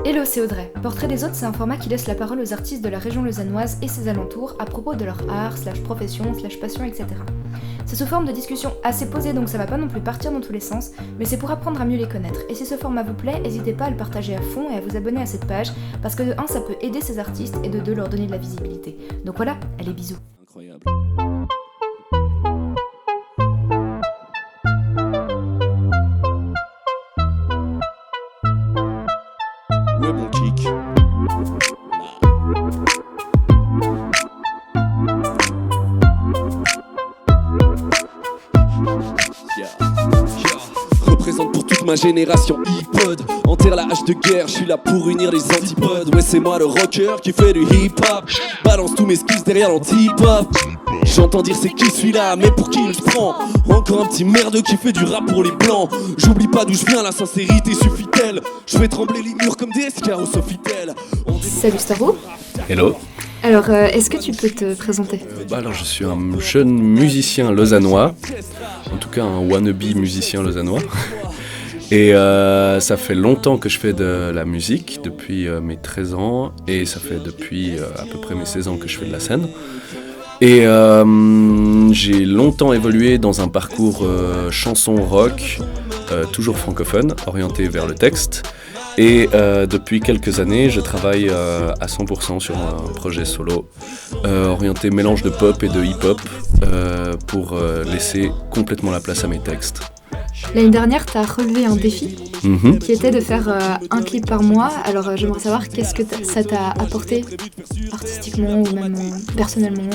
Hello, c'est Audrey. Portrait des autres, c'est un format qui laisse la parole aux artistes de la région lausannoise et ses alentours à propos de leur art, profession, passion, etc. C'est sous forme de discussion assez posée, donc ça va pas non plus partir dans tous les sens, mais c'est pour apprendre à mieux les connaître. Et si ce format vous plaît, n'hésitez pas à le partager à fond et à vous abonner à cette page, parce que de 1, ça peut aider ces artistes, et de 2, leur donner de la visibilité. Donc voilà, allez, bisous. Incroyable. Ouais, mon kick. Représente pour toute ma génération hip-hop. Enterre la hache de guerre, je suis là pour unir les antipodes. Ouais, c'est moi le rocker qui fait du hip-hop. Balance tous mes skills derrière l'anti-pop. J'entends dire c'est qui celui-là, mais pour qui il se prend? Encore un petit merdeux qui fait du rap pour les blancs. J'oublie pas d'où je viens, la sincérité suffit-elle? Je fais trembler les murs comme des SK au Sofitel. Salut Staro. Hello. Alors, est-ce que tu peux te présenter? Alors je suis un jeune musicien lausannois, en tout cas un wannabe musicien lausannois. Et ça fait longtemps que je fais de la musique, depuis mes 13 ans, et ça fait depuis à peu près mes 16 ans que je fais de la scène. Et j'ai longtemps évolué dans un parcours chanson rock, toujours francophone, orienté vers le texte. Et depuis quelques années, je travaille à 100% sur un projet solo, orienté mélange de pop et de hip-hop, pour laisser complètement la place à mes textes. L'année dernière, tu as relevé un défi qui était de faire un clip par mois. Alors, j'aimerais savoir qu'est-ce que ça t'a apporté artistiquement ou même personnellement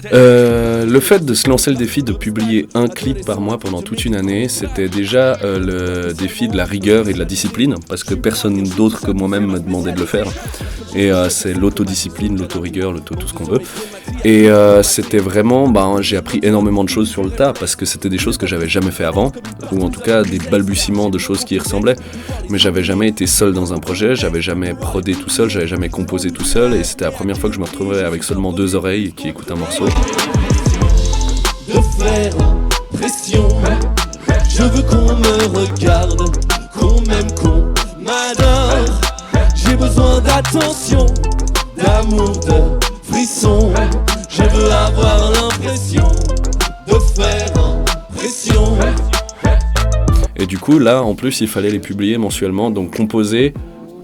Le fait de se lancer le défi de publier un clip par mois pendant toute une année, c'était déjà le défi de la rigueur et de la discipline, parce que personne d'autre que moi-même me demandait de le faire. Et c'est l'autodiscipline, l'autorigueur, tout ce qu'on veut. Et c'était vraiment, j'ai appris énormément de choses sur le tas, parce que c'était des choses que j'avais jamais fait avant, ou en tout cas des balbutiements de choses qui y ressemblaient. Mais j'avais jamais été seul dans un projet, j'avais jamais prodé tout seul, j'avais jamais composé tout seul, et c'était la première fois que je me retrouvais avec seulement 2 oreilles qui écoutent un morceau. De faire pression, je veux qu'on me regarde, qu'on m'aime, qu'on m'adore. J'ai besoin d'attention, d'amour, de frisson. Je veux avoir l'impression de faire pression. Et du coup, là, en plus, il fallait les publier mensuellement, donc composer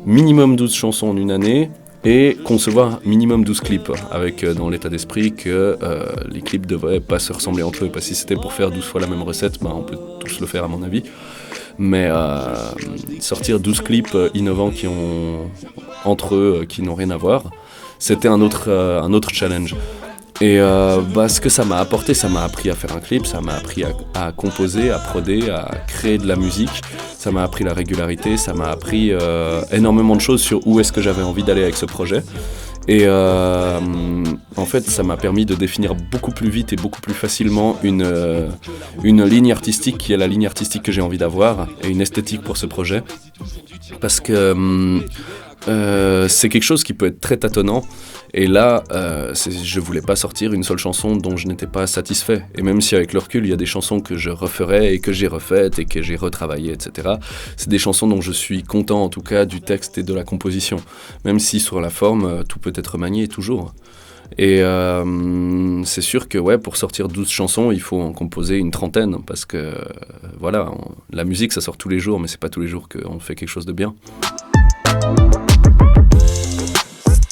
minimum 12 chansons en une année et concevoir minimum 12 clips, avec dans l'état d'esprit que les clips devraient pas se ressembler entre eux, parce que si c'était pour faire 12 fois la même recette, on peut tous le faire à mon avis. Mais sortir 12 clips innovants qui ont entre eux, qui n'ont rien à voir, c'était un autre challenge. Et ce que ça m'a apporté, ça m'a appris à faire un clip, ça m'a appris à composer, à proder, à créer de la musique, ça m'a appris la régularité, ça m'a appris énormément de choses sur où est-ce que j'avais envie d'aller avec ce projet. Et en fait, ça m'a permis de définir beaucoup plus vite et beaucoup plus facilement une ligne artistique qui est la ligne artistique que j'ai envie d'avoir, et une esthétique pour ce projet. Parce que c'est quelque chose qui peut être très tâtonnant. Et là, je voulais pas sortir une seule chanson dont je n'étais pas satisfait. Et même si avec le recul, il y a des chansons que je referais et que j'ai refaites et que j'ai retravaillées, etc. C'est des chansons dont je suis content, en tout cas, du texte et de la composition. Même si sur la forme, tout peut être manié toujours. Et c'est sûr que pour sortir 12 chansons, il faut en composer une trentaine. Parce que la musique, ça sort tous les jours, mais c'est pas tous les jours qu'on fait quelque chose de bien.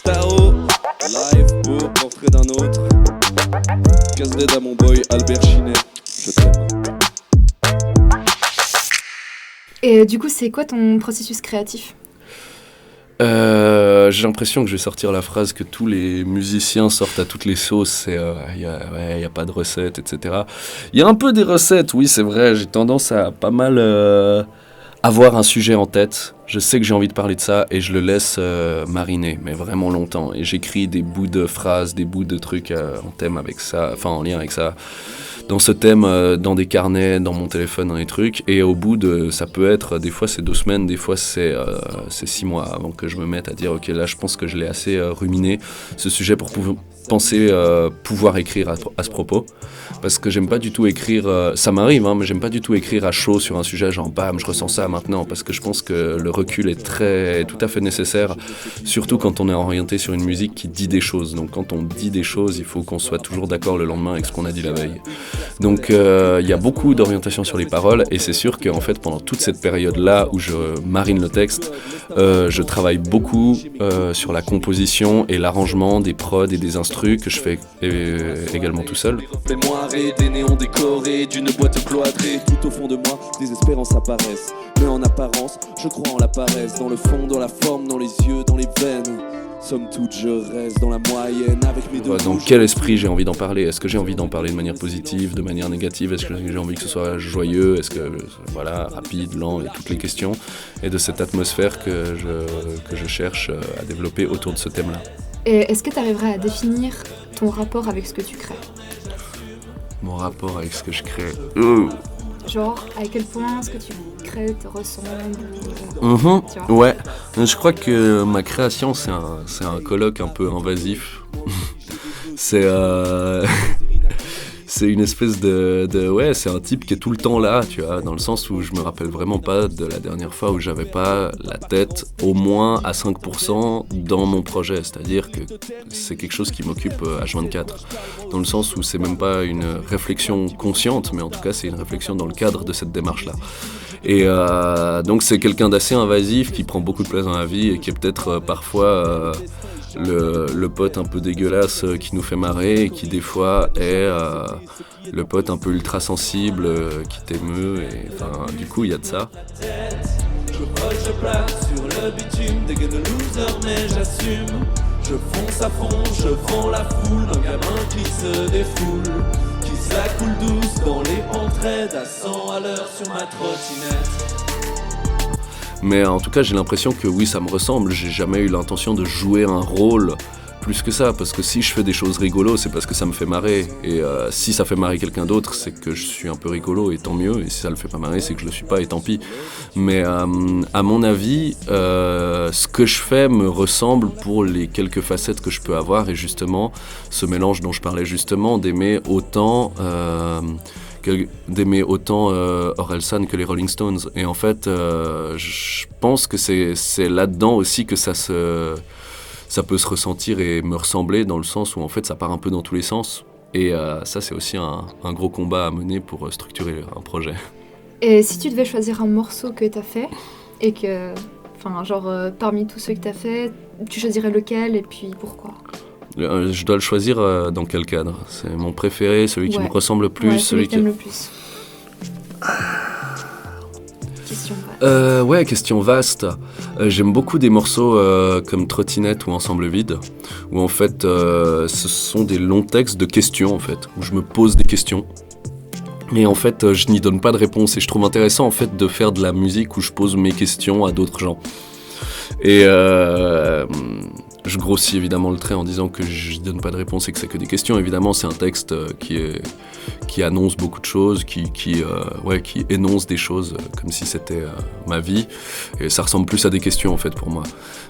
Tao, live pour Portrait d'un autre. Casse-dead à mon boy Albert Chinet, je t'aime. Et du coup, c'est quoi ton processus créatif? J'ai l'impression que je vais sortir la phrase que tous les musiciens sortent à toutes les sauces, c'est y a pas de recettes, etc. Il y a un peu des recettes, oui c'est vrai, j'ai tendance à pas mal avoir un sujet en tête, je sais que j'ai envie de parler de ça et je le laisse mariner, mais vraiment longtemps. Et j'écris des bouts de phrases, des bouts de trucs en lien avec ça, dans ce thème, dans des carnets, dans mon téléphone, dans des trucs. Et au bout de, ça peut être, des fois c'est 2 semaines, des fois c'est 6 mois avant que je me mette à dire ok là je pense que je l'ai assez ruminé, ce sujet, pour pensé pouvoir écrire à ce propos. Parce que j'aime pas du tout écrire, ça m'arrive, mais j'aime pas du tout écrire à chaud sur un sujet, genre bam, je ressens ça maintenant, parce que je pense que le recul est tout à fait nécessaire, surtout quand on est orienté sur une musique qui dit des choses. Donc quand on dit des choses, il faut qu'on soit toujours d'accord le lendemain avec ce qu'on a dit la veille. Donc il y a beaucoup d'orientation sur les paroles, et c'est sûr qu'en fait pendant toute cette période-là où je marine le texte, je travaille beaucoup sur la composition et l'arrangement des prods et des instrus que je fais également tout seul. Des néons décorés d'une boîte cloîtrée. Tout au fond de moi, des espérances apparaissent. Mais en apparence, je crois en la paresse. Dans le fond, dans la forme, dans les yeux, dans les veines. Somme toute, je reste dans la moyenne avec mes deux. Dans quel esprit j'ai envie d'en parler ? Est-ce que j'ai envie d'en parler de manière positive, de manière négative ? Est-ce que j'ai envie que ce soit joyeux ? Est-ce que, voilà, rapide, lent, et toutes les questions. Et de cette atmosphère que je cherche à développer autour de ce thème-là. Et est-ce que tu arriverais à définir ton rapport avec ce que tu crées ? Mon rapport avec ce que je crée. Genre, à quel point ce que tu crées te ressemble tu vois ? Ouais, je crois que ma création, c'est un colloque un peu invasif. C'est une espèce ouais, c'est un type qui est tout le temps là, tu vois, dans le sens où je me rappelle vraiment pas de la dernière fois où j'avais pas la tête au moins à 5% dans mon projet, c'est-à-dire que c'est quelque chose qui m'occupe H24, dans le sens où c'est même pas une réflexion consciente, mais en tout cas c'est une réflexion dans le cadre de cette démarche-là. Et donc c'est quelqu'un d'assez invasif qui prend beaucoup de place dans la vie et qui est peut-être parfois le pote un peu dégueulasse qui nous fait marrer et qui des fois est le pote un peu ultra sensible qui t'émeut, et enfin du coup il y a de ça. Je vole, je plane sur le bitume, dégaine de loser mais j'assume. Je fonce à fond, je vends la foule d'un gamin qui se défoule, qui se la coule douce dans les pentes raides à 100 à l'heure sur ma trottinette. Mais en tout cas, j'ai l'impression que oui, ça me ressemble. J'ai jamais eu l'intention de jouer un rôle plus que ça, parce que si je fais des choses rigolos, c'est parce que ça me fait marrer. Et si ça fait marrer quelqu'un d'autre, c'est que je suis un peu rigolo, et tant mieux. Et si ça le fait pas marrer, c'est que je le suis pas, et tant pis. Mais à mon avis, ce que je fais me ressemble pour les quelques facettes que je peux avoir, et justement, ce mélange dont je parlais justement, d'aimer autant Orelsan que les Rolling Stones. Et en fait, je pense que c'est là-dedans aussi que ça peut se ressentir et me ressembler, dans le sens où en fait ça part un peu dans tous les sens. Et ça, c'est aussi un gros combat à mener pour structurer un projet. Et si tu devais choisir un morceau que t'as fait, et que, enfin, genre parmi tous ceux que t'as fait, tu choisirais lequel et puis pourquoi ? Je dois le choisir dans quel cadre ? C'est mon préféré, celui qui me ressemble le plus, ouais, celui qui t'aime le plus. Question vaste. Question vaste. J'aime beaucoup des morceaux comme Trottinette ou Ensemble Vide, où en fait ce sont des longs textes de questions, en fait, où je me pose des questions. Et en fait, je n'y donne pas de réponse. Et je trouve intéressant en fait de faire de la musique où je pose mes questions à d'autres gens. Et je grossis évidemment le trait en disant que je donne pas de réponse et que c'est que des questions. Évidemment, c'est un texte qui annonce beaucoup de choses, qui énonce des choses comme si c'était ma vie. Et ça ressemble plus à des questions en fait pour moi.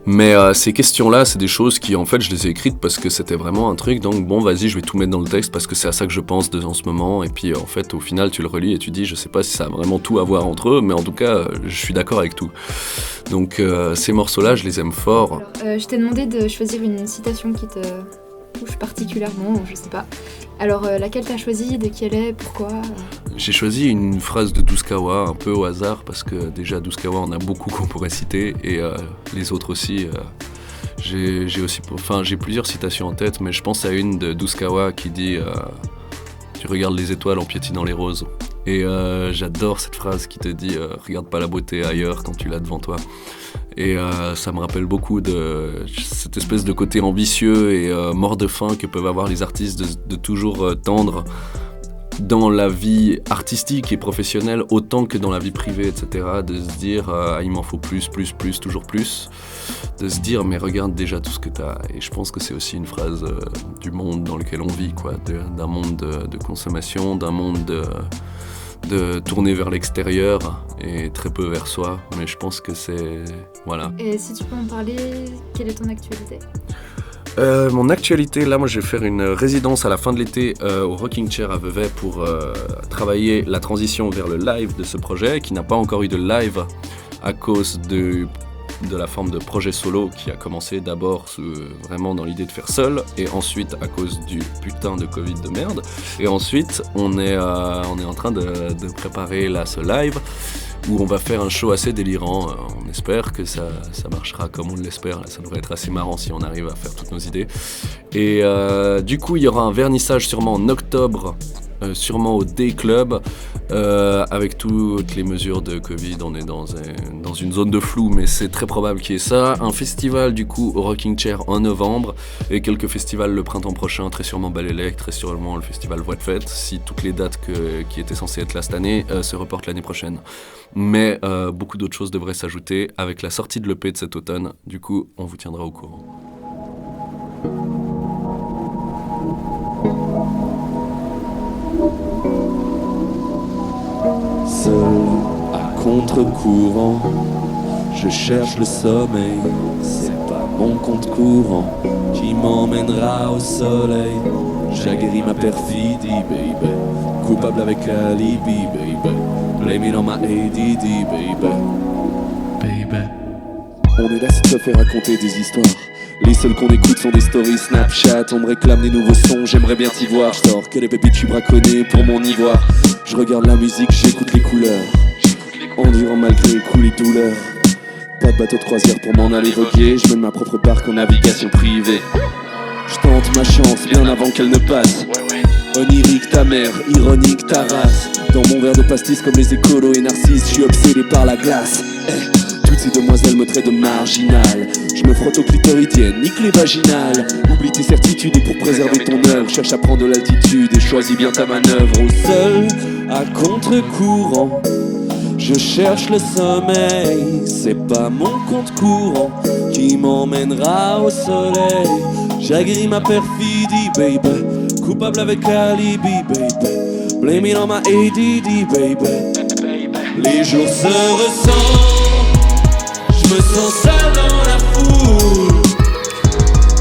Mais ces questions-là, c'est des choses qui en fait je les ai écrites parce que c'était vraiment un truc. Donc bon, vas-y, je vais tout mettre dans le texte parce que c'est à ça que je pense en ce moment. Et puis en fait, au final, tu le relis et tu dis, je sais pas si ça a vraiment tout à voir entre eux, mais en tout cas, je suis d'accord avec tout. Donc ces morceaux-là, je les aime fort. Alors, je t'ai demandé de choisir une citation qui te touche particulièrement, ou je sais pas. Alors laquelle t'as choisi, de qui elle est, pourquoi ? J'ai choisi une phrase de Douskawa, un peu au hasard, parce que déjà Douskawa, on a beaucoup qu'on pourrait citer, et les autres aussi. J'ai plusieurs citations en tête, mais je pense à une de Douskawa qui dit tu regardes les étoiles en piétinant les roses. Et j'adore cette phrase qui te dit regarde pas la beauté ailleurs quand tu l'as devant toi. Et ça me rappelle beaucoup de cette espèce de côté ambitieux et mort de faim que peuvent avoir les artistes de toujours tendre dans la vie artistique et professionnelle autant que dans la vie privée, etc. De se dire il m'en faut plus, toujours plus. De se dire mais regarde déjà tout ce que t'as. Et je pense que c'est aussi une phrase du monde dans lequel on vit, quoi, d'un monde de consommation, d'un monde de tourner vers l'extérieur et très peu vers soi. Mais je pense que c'est... Voilà. Et si tu peux en parler, quelle est ton actualité ? Mon actualité, là, moi, je vais faire une résidence à la fin de l'été au Rocking Chair à Vevey pour travailler la transition vers le live de ce projet, qui n'a pas encore eu de live à cause de la forme de projet solo qui a commencé d'abord vraiment dans l'idée de faire seul, et ensuite à cause du putain de Covid de merde. Et ensuite, on est en train de préparer là ce live où on va faire un show assez délirant. On espère que ça marchera comme on l'espère. Ça devrait être assez marrant si on arrive à faire toutes nos idées. Et du coup, il y aura un vernissage sûrement en octobre, sûrement au D-Club, avec toutes les mesures de Covid. On est dans une zone de flou, mais c'est très probable qu'il y ait ça. Un festival du coup au Rocking Chair en novembre, et quelques festivals le printemps prochain, très sûrement Balélec, très sûrement le festival Voix de Fête, si toutes les dates qui étaient censées être là cette année se reportent l'année prochaine. Mais beaucoup d'autres choses devraient s'ajouter avec la sortie de l'EP de cet automne. Du coup, on vous tiendra au courant. Seul à contre-courant, je cherche le sommeil. C'est pas mon compte courant qui m'emmènera au soleil. J'aguerris ma perfidie, baby. Coupable avec alibi, baby. Blame it on my ADD, baby. Baby. On est là si te fait raconter des histoires. Les seuls qu'on écoute sont des stories Snapchat. On me réclame des nouveaux sons, j'aimerais bien t'y voir. J'sors que les pépites, j'suis braconné pour mon ivoire. Je regarde la musique, j'écoute les couleurs. Endurant malgré les coups, les douleurs. Pas de bateau de croisière pour m'en aller voguer. Je mène ma propre barque en navigation privée. Je tente ma chance bien avant qu'elle ne passe. Onirique ta mère, ironique ta race. Dans mon verre de pastis comme les écolos et narcisses, je suis obsédé par la glace. Toutes ces demoiselles me traitent de marginal. Je me frotte aux clitoridiennes, nique les vaginales. Oublie tes certitudes et pour préserver ton œuvre, cherche à prendre de l'altitude et choisis bien ta manœuvre. Au seul, à contre-courant, je cherche le sommeil. C'est pas mon compte courant qui m'emmènera au soleil. J'aguerris ma perfidie, baby. Coupable avec alibi, baby. Blame it on my ADD, baby. Les jours se ressentent. Je me sens seul dans la foule.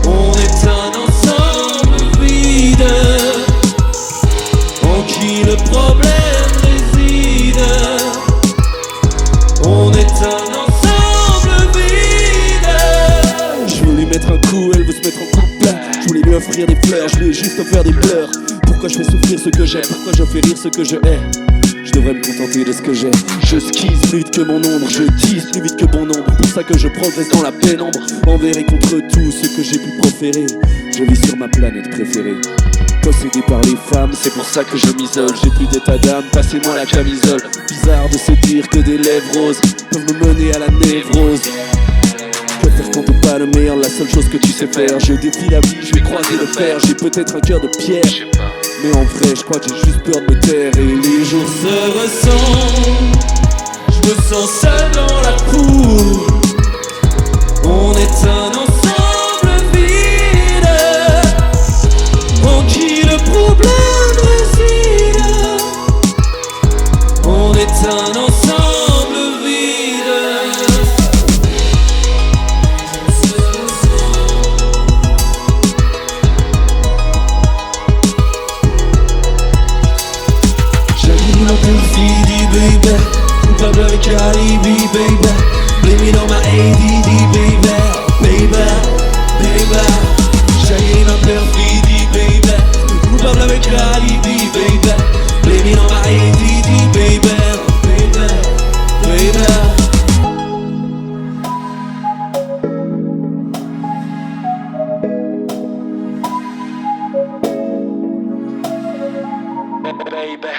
On est un ensemble vide en qui le problème réside. On est un ensemble vide. Je voulais mettre un coup, elle veut se mettre en coup de plat. Je voulais lui offrir des fleurs, je lui ai juste offert des pleurs. Pourquoi je fais souffrir ce que j'aime? Pourquoi je fais rire ce que je hais? Je devrais me contenter de ce que j'ai. Je skise plus vite que mon ombre, je tisse plus vite que bon nombre. Pour ça que je progresse dans la pénombre, envers et contre tout ce que j'ai pu proférer. Je vis sur ma planète préférée, possédé par les femmes, c'est pour ça que je m'isole. J'ai plus d'état d'âme, passez-moi la camisole. Bizarre de se dire que des lèvres roses peuvent me mener à la névrose. Que faire quand t'es pas le meilleur, la seule chose que tu sais faire. Je défie la vie, je vais croiser le fer. J'ai peut-être un cœur de pierre, mais en vrai je crois que j'ai juste peur de me taire. Et les jours se ressentent. Je me sens seul dans la cour. On est un ensemble vide en qui le problème réside. On est un ensemble vide. J'allume ma perfidie, baby. Coupable avec alibi, baby. Blame it on my ADD, baby. Baby, baby. J'allume ma perfidie, baby. Coupable avec alibi, baby. Blame it on my ADD, baby. Baby, baby. Baby.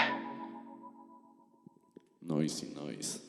Noisy, noise.